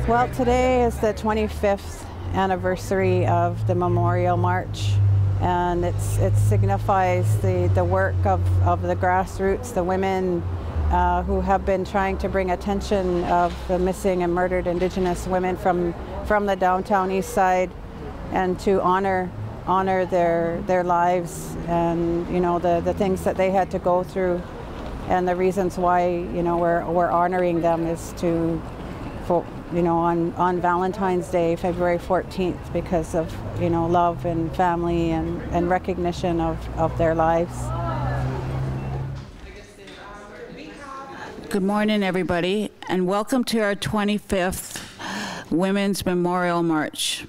Well, today is the 25th anniversary of the Memorial March, and it signifies the work of the grassroots, the women who have been trying to bring attention of the missing and murdered Indigenous women from the downtown east side, and to honor their lives and the things that they had to go through, and the reasons why we're honoring them is to on Valentine's Day, February 14th, because of love and family and recognition of their lives. Good morning, everybody, and welcome to our 25th Women's Memorial March.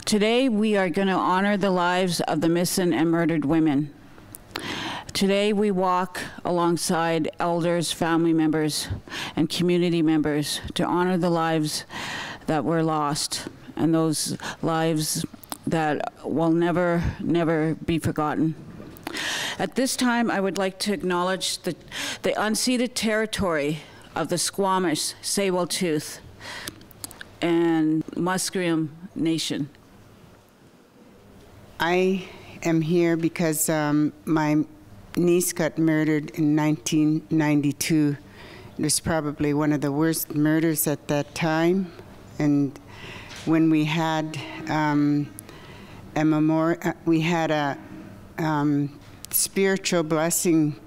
Today we are going to honor the lives of the missing and murdered women. Today we walk alongside elders, family members, and community members to honor the lives that were lost and those lives that will never, never be forgotten. At this time, I would like to acknowledge the unceded territory of the Squamish, Tsleil-Waututh, and Musqueam Nation. I am here because my niece got murdered in 1992. It was probably one of the worst murders at that time. And when we had a memorial, we had a spiritual blessing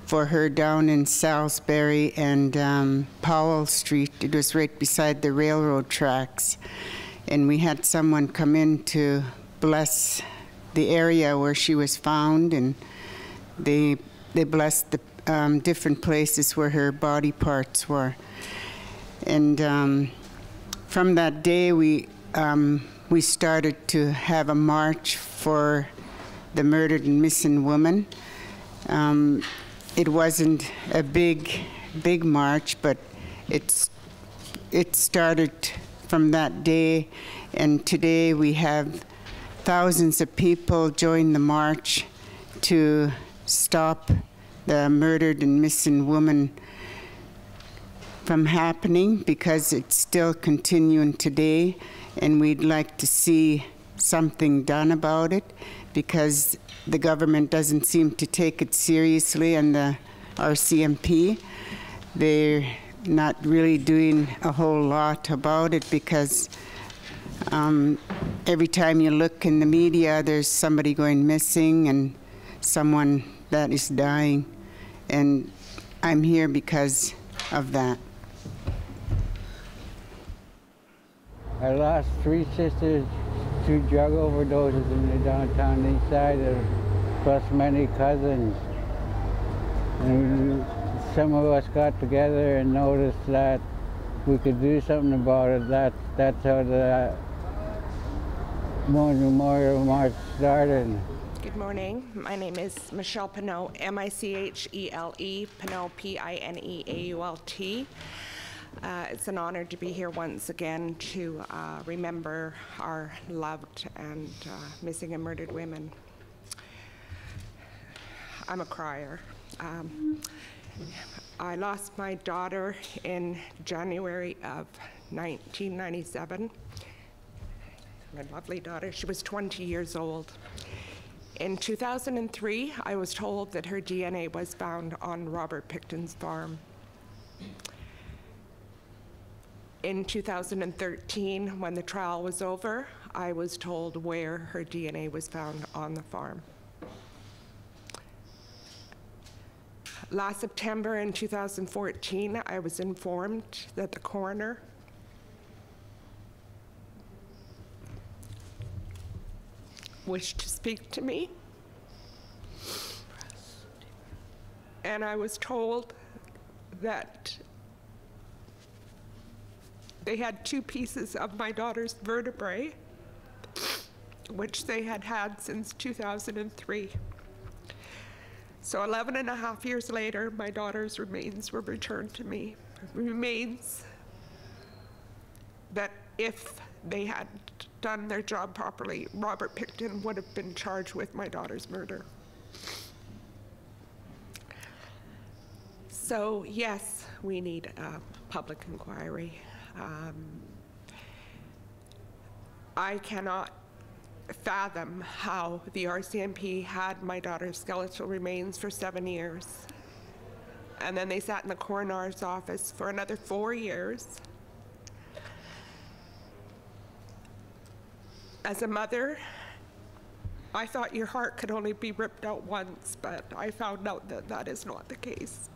for her down in Salisbury and Powell Street. It was right beside the railroad tracks. And we had someone come in to bless the area where she was found, and they blessed the different places where her body parts were. And from that day, we started to have a march for the murdered and missing woman. It wasn't a big march, but it started from that day, and today we have thousands of people join the march to stop the murdered and missing woman from happening, because it's still continuing today, and we'd like to see something done about it, because the government doesn't seem to take it seriously, and the RCMP, they're not really doing a whole lot about it, because every time you look in the media, there's somebody going missing and someone that is dying, and I'm here because of that. I lost 3 sisters to drug overdoses in the downtown east side, plus many cousins. And some of us got together and noticed that we could do something about it. That's how the Memorial March started. Good morning. My name is Michelle Pineault, M-I-C-H-E-L-E, Pineault, P-I-N-E-A-U-L-T. It's an honor to be here once again to remember our loved and missing and murdered women. I'm a crier. I lost my daughter in January of 1997. My lovely daughter. She was 20 years old. In 2003, I was told that her DNA was found on Robert Pickton's farm. In 2013, when the trial was over, I was told where her DNA was found on the farm. Last September in 2014, I was informed that the coroner wished to speak to me. And I was told that they had 2 pieces of my daughter's vertebrae, which they had had since 2003. So 11.5 years later, my daughter's remains were returned to me. Remains that if they had done their job properly, Robert Pickton would have been charged with my daughter's murder. So yes, we need a public inquiry. I cannot fathom how the RCMP had my daughter's skeletal remains for 7 years. And then they sat in the coroner's office for another 4 years. As a mother, I thought your heart could only be ripped out once, but I found out that that is not the case.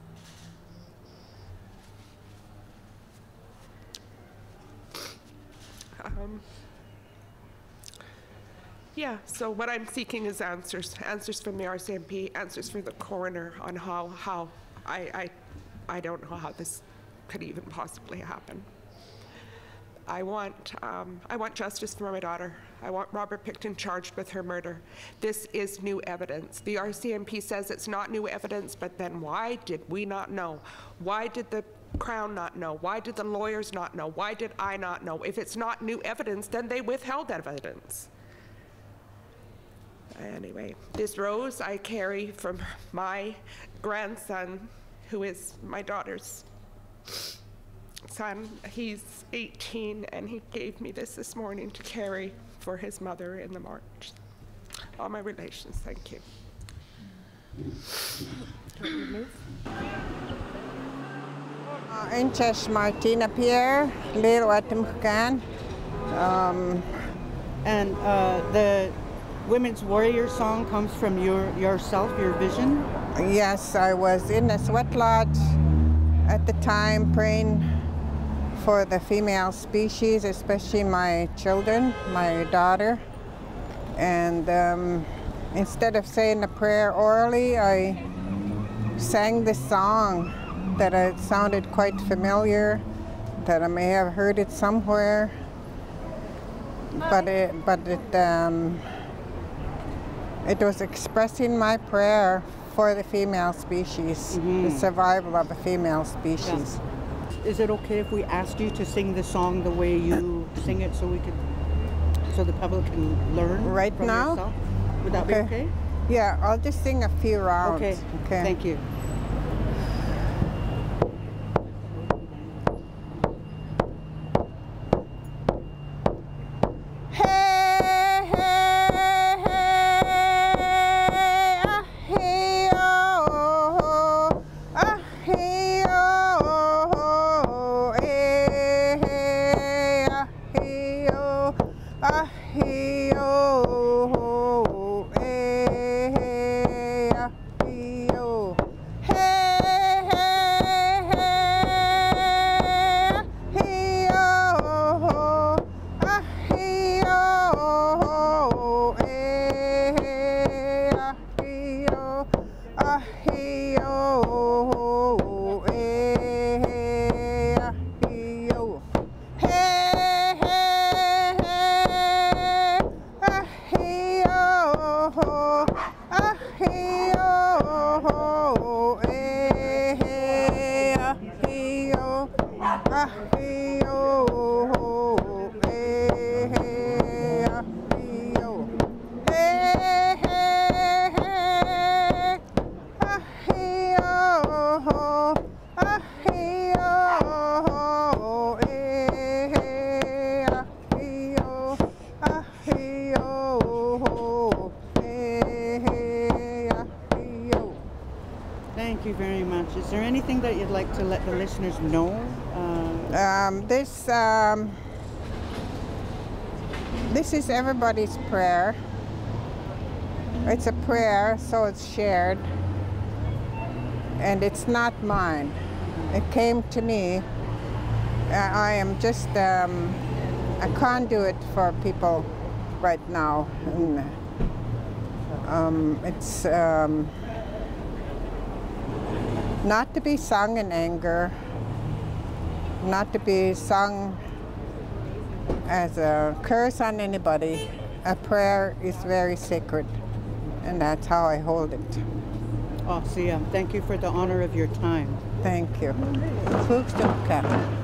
Yeah, so what I'm seeking is answers from the RCMP, answers from the coroner on how I don't know how this could even possibly happen. I want justice for my daughter. I want Robert Pickton charged with her murder. This is new evidence. The RCMP says it's not new evidence, but then why did we not know? Why did the Crown not know? Why did the lawyers not know? Why did I not know? If it's not new evidence, then they withheld evidence. Anyway, this rose I carry from my grandson, who is my daughter's son. He's 18, and he gave me this morning to carry for his mother in the march. All my relations, thank you. Inches Martina Pierre, Lil Watimkan. And the Women's Warrior song comes from yourself, your vision? Yes, I was in a sweat lodge at the time praying for the female species, especially my children, my daughter. And instead of saying the prayer orally, I sang the song that it sounded quite familiar, that I may have heard it somewhere. But it was expressing my prayer for the female species, the survival of the female species. Yes. Is it okay if we asked you to sing the song the way you sing it, so the public can learn right from now? yourself? Would that be okay? Yeah, I'll just sing a few rounds. Okay. Thank you. Thank you very much. Is there anything that you'd like to let the listeners know? This is everybody's prayer. It's a prayer, so it's shared. And it's not mine. It came to me. I am just a conduit for people right now. And, it's not to be sung in anger, not to be sung as a curse on anybody. A prayer is very sacred, and that's how I hold it. Oh, Sia, thank you for the honor of your time. Thank you. Fugstumka.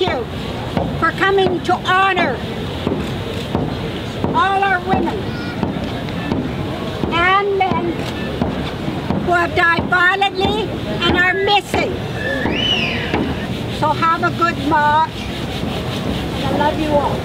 you for coming to honor all our women and men who have died violently and are missing. So have a good march, and I love you all.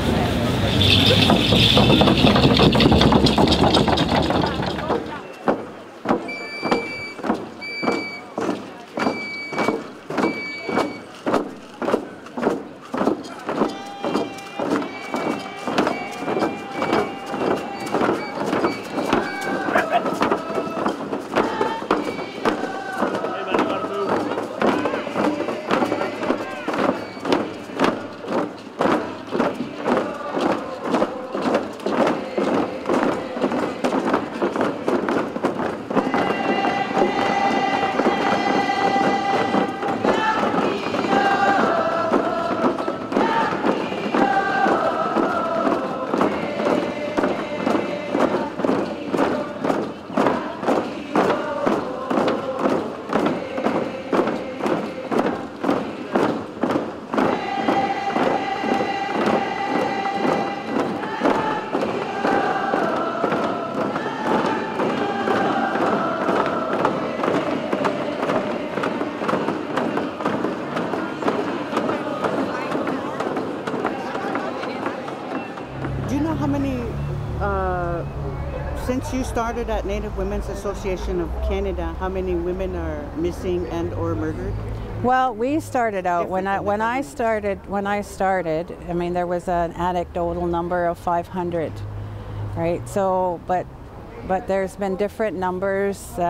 Do you know how many, since you started at Native Women's Association of Canada, how many women are missing and or murdered? Well, we started out when I started. I mean, there was an anecdotal number of 500, right? So, but there's been different numbers. The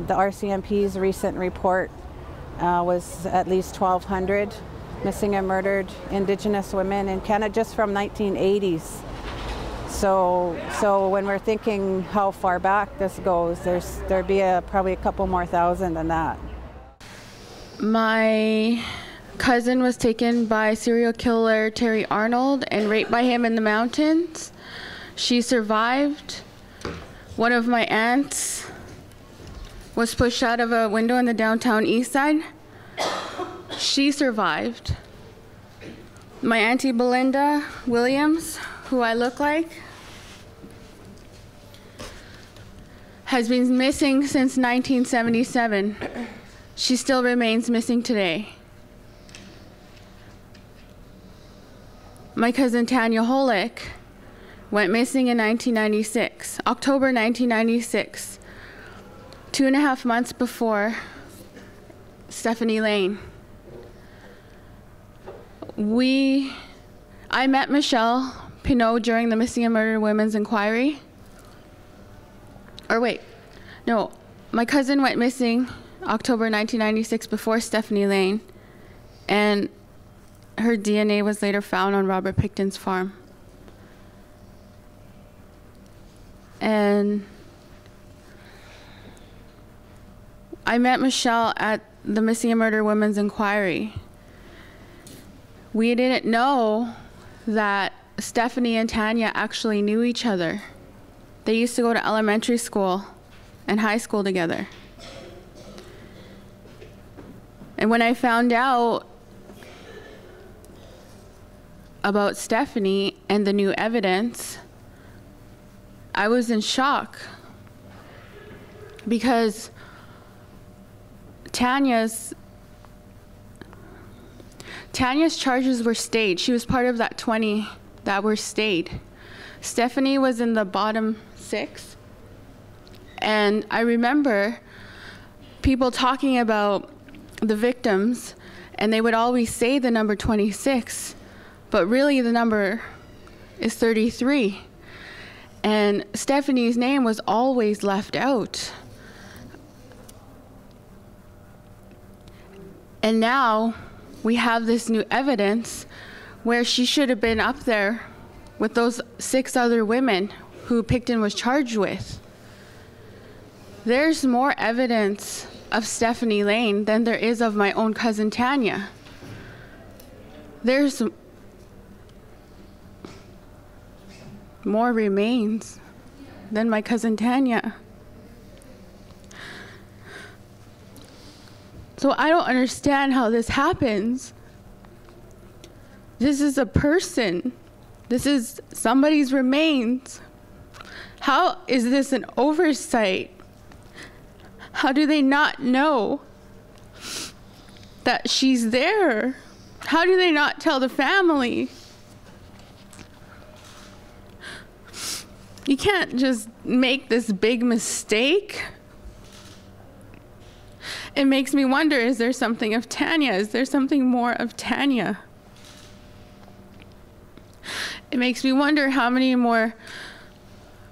RCMP's recent report was at least 1,200 missing and murdered Indigenous women in Canada just from 1980s. So when we're thinking how far back this goes, there'd be probably a couple more thousand than that. My cousin was taken by serial killer Terry Arnold and raped by him in the mountains. She survived. One of my aunts was pushed out of a window in the downtown east side. She survived. My auntie Belinda Williams, who I look like, has been missing since 1977. She still remains missing today. My cousin Tanya Holick went missing in 1996, October 1996, 2.5 months before Stephanie Lane. I met Michelle Pinot during the Missing and Murdered Women's Inquiry. Or wait, no, my cousin went missing October 1996 before Stephanie Lane, and her DNA was later found on Robert Picton's farm. And I met Michelle at the Missing and Murdered Women's Inquiry. We didn't know that Stephanie and Tanya actually knew each other. They used to go to elementary school and high school together. And when I found out about Stephanie and the new evidence, I was in shock because Tanya's charges were stayed. She was part of that 20 that were stayed. Stephanie was in the bottom 6. And I remember people talking about the victims, and they would always say the number 26, but really the number is 33. And Stephanie's name was always left out. And now we have this new evidence where she should have been up there with those 6 other women who Picton was charged with. There's more evidence of Stephanie Lane than there is of my own cousin Tanya. There's more remains than my cousin Tanya. So I don't understand how this happens. This is a person. This is somebody's remains. How is this an oversight? How do they not know that she's there? How do they not tell the family? You can't just make this big mistake. It makes me wonder, is there something of Tanya? Is there something more of Tanya? It makes me wonder how many more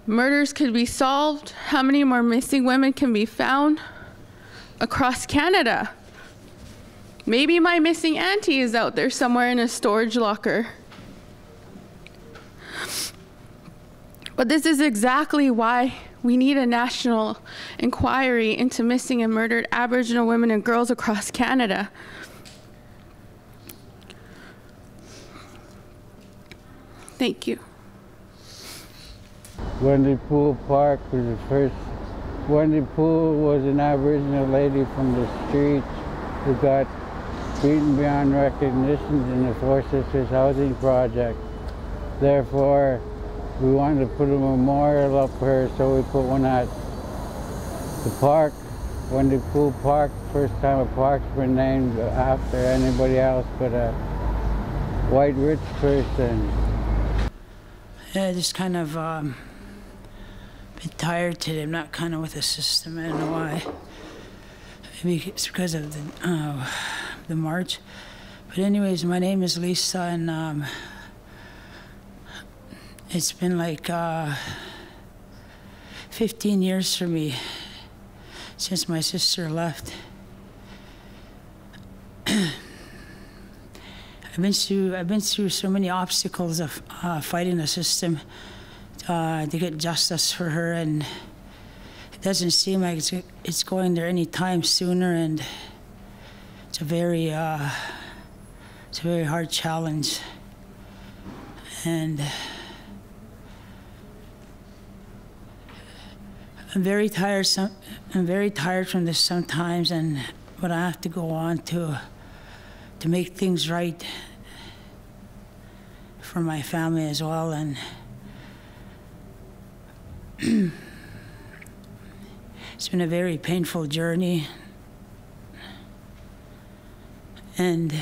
murders could be solved, how many more missing women can be found across Canada. Maybe my missing auntie is out there somewhere in a storage locker. But this is exactly why we need a national inquiry into missing and murdered Aboriginal women and girls across Canada. Thank you. Wendy Poole Park was the first. Wendy Poole was an Aboriginal lady from the streets who got beaten beyond recognition in the Four Sisters housing project. Therefore, we wanted to put a memorial up for her, so we put one at the park, Wendy Poole Park. First time a park's been named after anybody else but a white rich person. Yeah, just kind of bit tired today. I'm not kind of with the system. I don't know why. Maybe it's because of the march. But anyways, my name is Lisa, and it's been like 15 years for me since my sister left. I've been through so many obstacles of fighting the system to get justice for her, and it doesn't seem like it's going there any time sooner. And it's a very hard challenge, and I'm very tired. I'm very tired from this sometimes, but I have to go on to make things right for my family as well. And it's been a very painful journey, and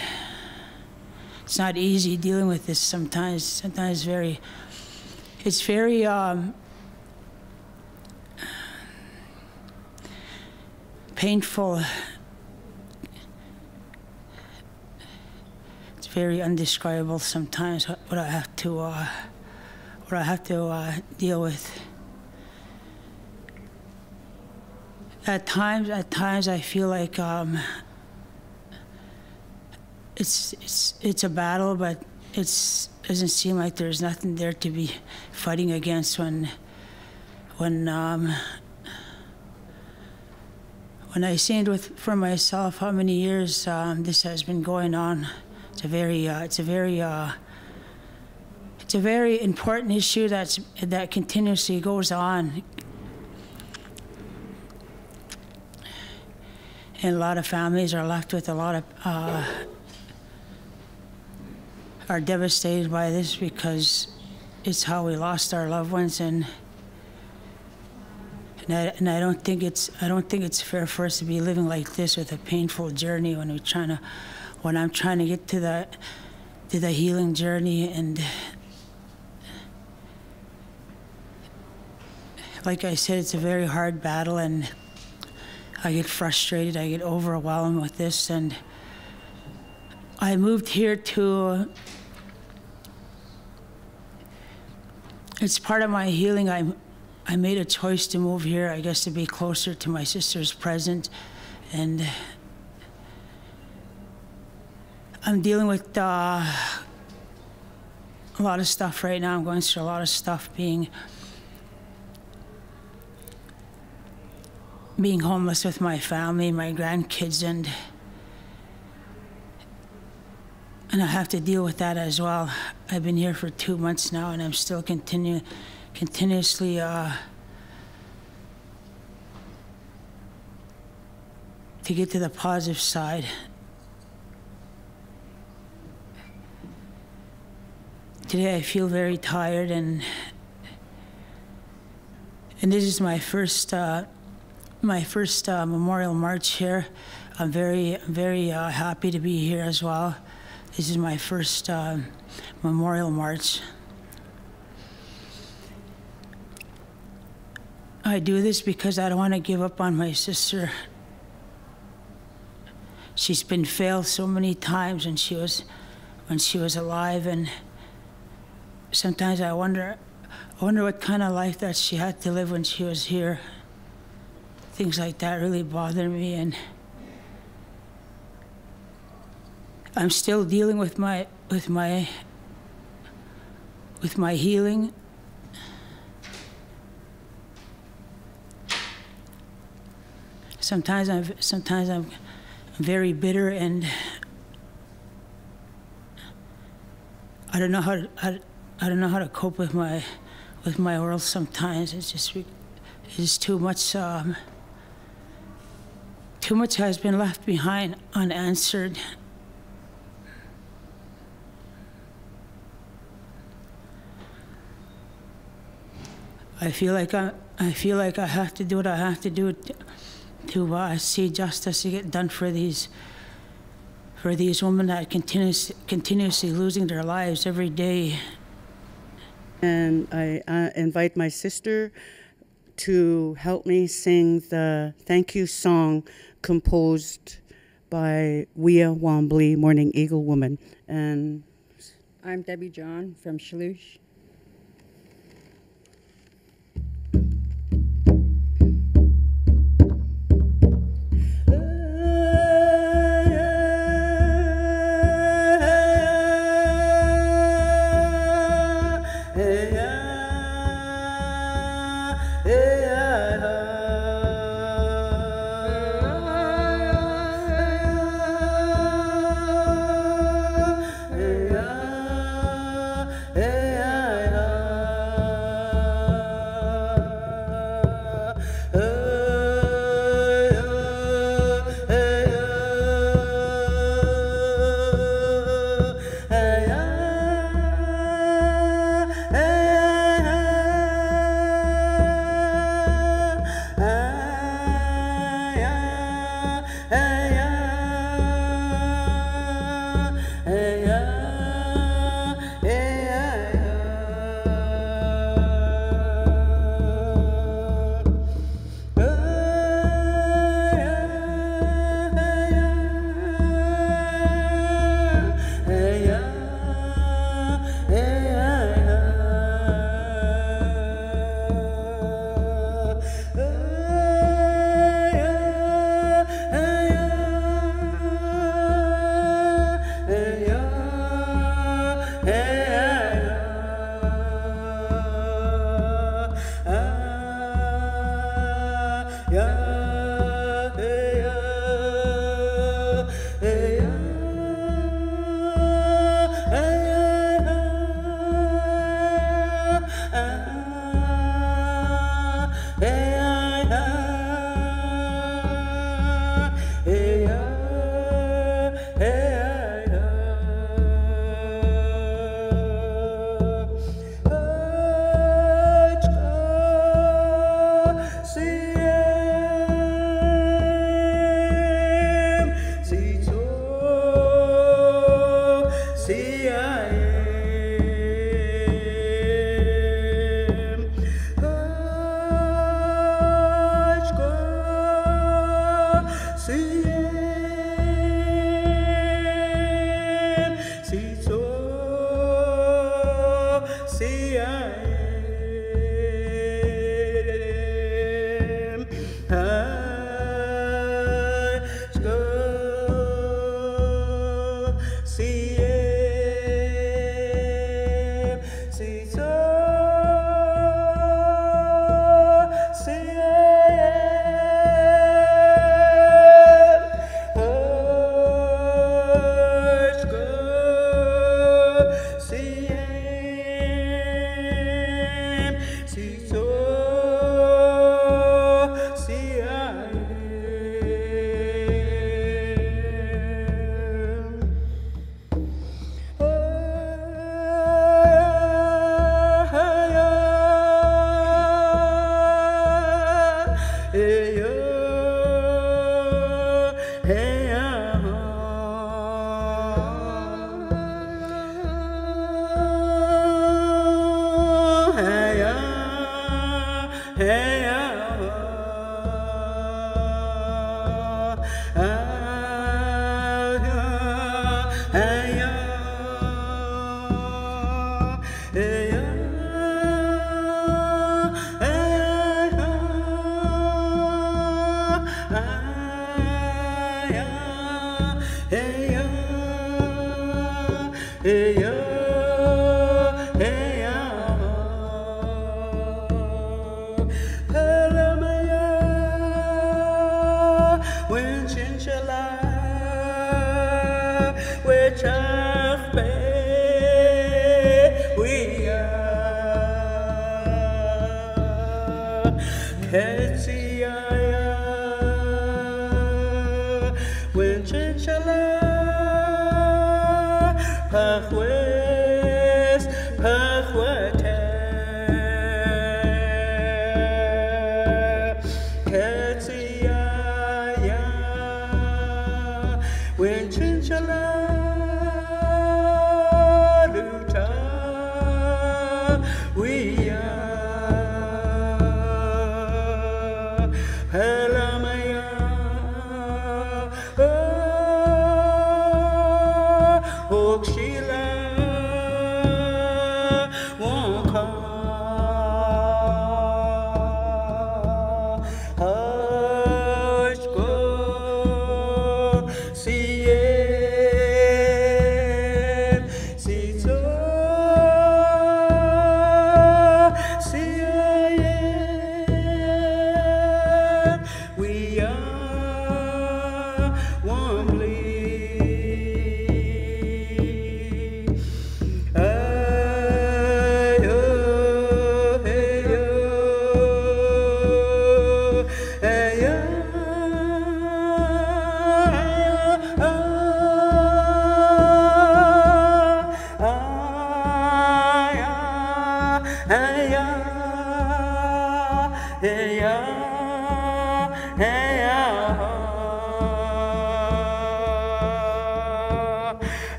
it's not easy dealing with this sometimes. Sometimes it's very painful. It's very indescribable sometimes what I have to deal with. At times I feel like it's a battle, but it doesn't seem like there's nothing there to be fighting against when I seen for myself how many years this has been going on. It's a very important issue that continuously goes on, and a lot of families are left with a lot of are devastated by this because it's how we lost our loved ones, and I don't think it's fair for us to be living like this with a painful journey when I'm trying to get to the healing journey. And like I said, it's a very hard battle, and I get frustrated, I get overwhelmed with this. And I moved here it's part of my healing. I made a choice to move here, I guess, to be closer to my sister's present. And I'm dealing with a lot of stuff right now. I'm going through a lot of stuff being homeless with my family, my grandkids, and I have to deal with that as well. I've been here for 2 months now, and I'm still continuously to get to the positive side. today I feel very tired, and this is my first Memorial March here. I'm very happy to be here as well. This is my first Memorial March. I do this because I don't want to give up on my sister. She's been failed so many times when she was alive, and sometimes I wonder what kind of life that she had to live when she was here. Things like that really bother me, and I'm still dealing with my healing. Sometimes I'm very bitter, and I don't know how to cope with my world. Sometimes it's just too much. Too much has been left behind unanswered. I feel like I have to do what I have to do to see justice to get done for these women that continuously losing their lives every day. And I invite my sister to help me sing the thank you song composed by Wia Wombly, Morning Eagle Woman. And I'm Debbie John from Shalush. Yeah.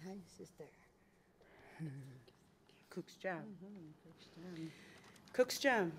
Hi, sister. Cook's Jam. Cook's Jam.